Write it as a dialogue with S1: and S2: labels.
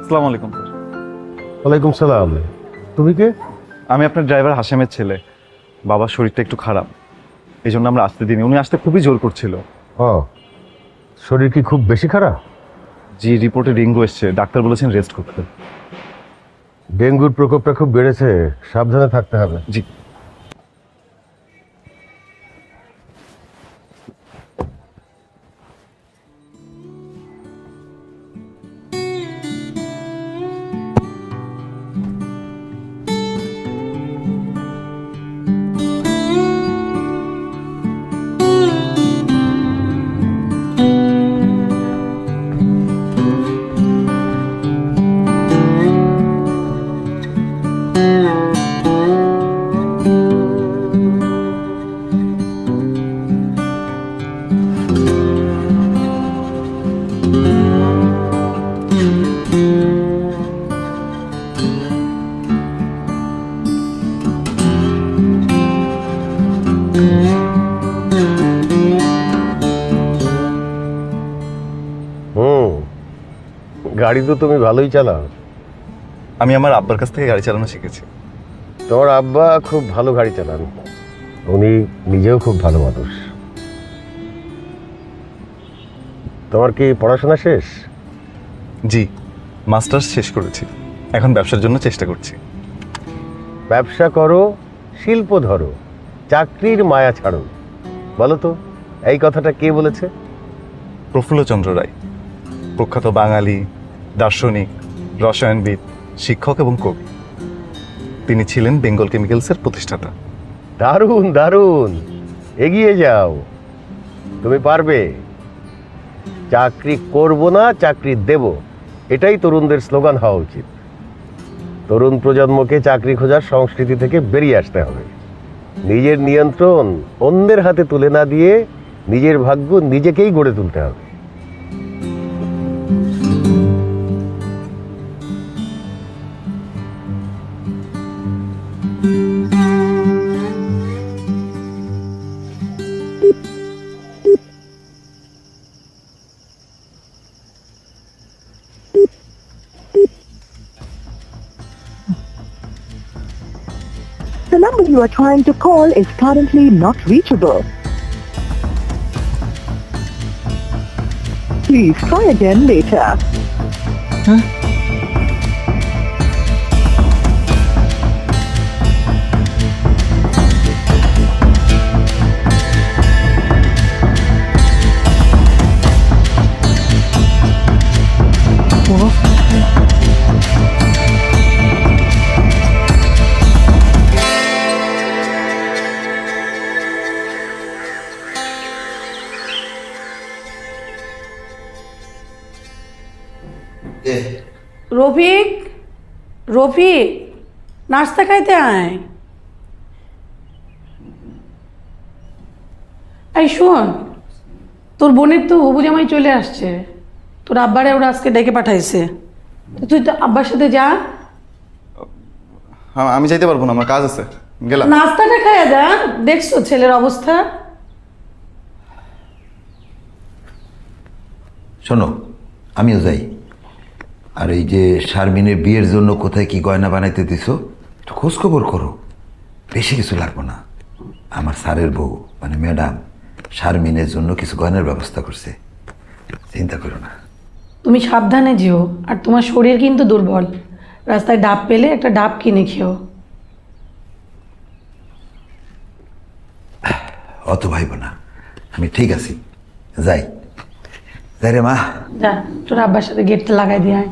S1: আসসালামু আলাইকুম স্যার।
S2: ওয়ালাইকুম সালাম। তুমি কে?
S1: আমি আপনার ড্রাইভার হাশেমের ছেলে। বাবার শরীরটা একটু খারাপ, এই জন্য আমরা আসতে দিইনি। উনি আসতে খুবই জোর করছিল।
S2: ও, শরীর কি খুব বেশি খারাপ?
S1: জি, রিপোর্টে ডেঙ্গু এসছে, ডাক্তার বলেছেন রেস্ট করতে।
S2: ডেঙ্গুর প্রকোপটা খুব বেড়েছে, সাবধানে থাকতে হবে।
S1: জি।
S2: গাড়ি তো তুমি ভালোই চালাও।
S1: আমি আমার আব্বার কাছ থেকে গাড়ি চালানো শিখেছি।
S2: তোমার আব্বা খুব ভালো গাড়ি চালান, উনি নিজেও খুব ভালো মানুষ। তোমার কি পড়াশোনা শেষ?
S1: জি, মাস্টার্স শেষ করেছি, এখন ব্যবসার জন্য চেষ্টা করছি।
S2: ব্যবসা করো, শিল্প ধরো, চাকরির মায়া ছাড়ো। বলো তো, এই কথাটা কে বলেছে?
S1: প্রফুল্লচন্দ্র রায়, প্রখ্যাত বাঙালি দার্শনিক, রসায়নবিদ, শিক্ষক এবং কবি। তিনি ছিলেন বেঙ্গল কেমিক্যালসের প্রতিষ্ঠাতা।
S2: দারুণ দারুণ, এগিয়ে যাও, তুমি পারবে। চাকরি করব না, চাকরি দেব, এটাই তরুণদের স্লোগান হওয়া উচিত। তরুণ প্রজন্মকে চাকরি খোঁজার সংস্কৃতি থেকে বেরিয়ে আসতে হবে। নিজের নিয়ন্ত্রণ অন্যের হাতে তুলে না দিয়ে নিজের ভাগ্য নিজেকেই গড়ে তুলতে হবে।
S3: The number you are trying to call is currently not reachable. Please try again later.
S4: Rafiq, Rafiq, নাস্তা খাইতে আয়। এই শোন, তোর বোনের তো হবু জামাই চলে আসছে, তোর আব্বারে ওরা আজকে ডেকে পাঠাইছে। তো তুই তো আব্বার সাথে যা।
S1: হ্যাঁ, আমি যাইতে পারবো না, আমার কাজ আছে, গেলাম।
S4: নাস্তাটা খাইয়া যা, দেখছো ছেলের অবস্থা।
S5: শোনো, আমিও যাই। আর এই যে শারমিনের বিয়ের জন্য কোথায় কি গয়না বানাইতে দিছো, একটু খোঁজ খবর করো। বেশি কিছু লাগবে না। আমার স্যারের বউ মানে ম্যাডাম শারমিনের জন্য কিছু গয়নার ব্যবস্থা করছে, চিন্তা করো না।
S4: তুমি সাবধানে যেও, আর তোমার শরীর কিন্তু দুর্বল। রাস্তায় ডাব পেলে একটা ডাব কিনে খেও।
S5: অত ভাইব না, আমি ঠিক আছি, যাই। যাই রে মা।
S4: যা, তোর আব্বার সাথে গেটটা লাগাই দিয়ে আয়।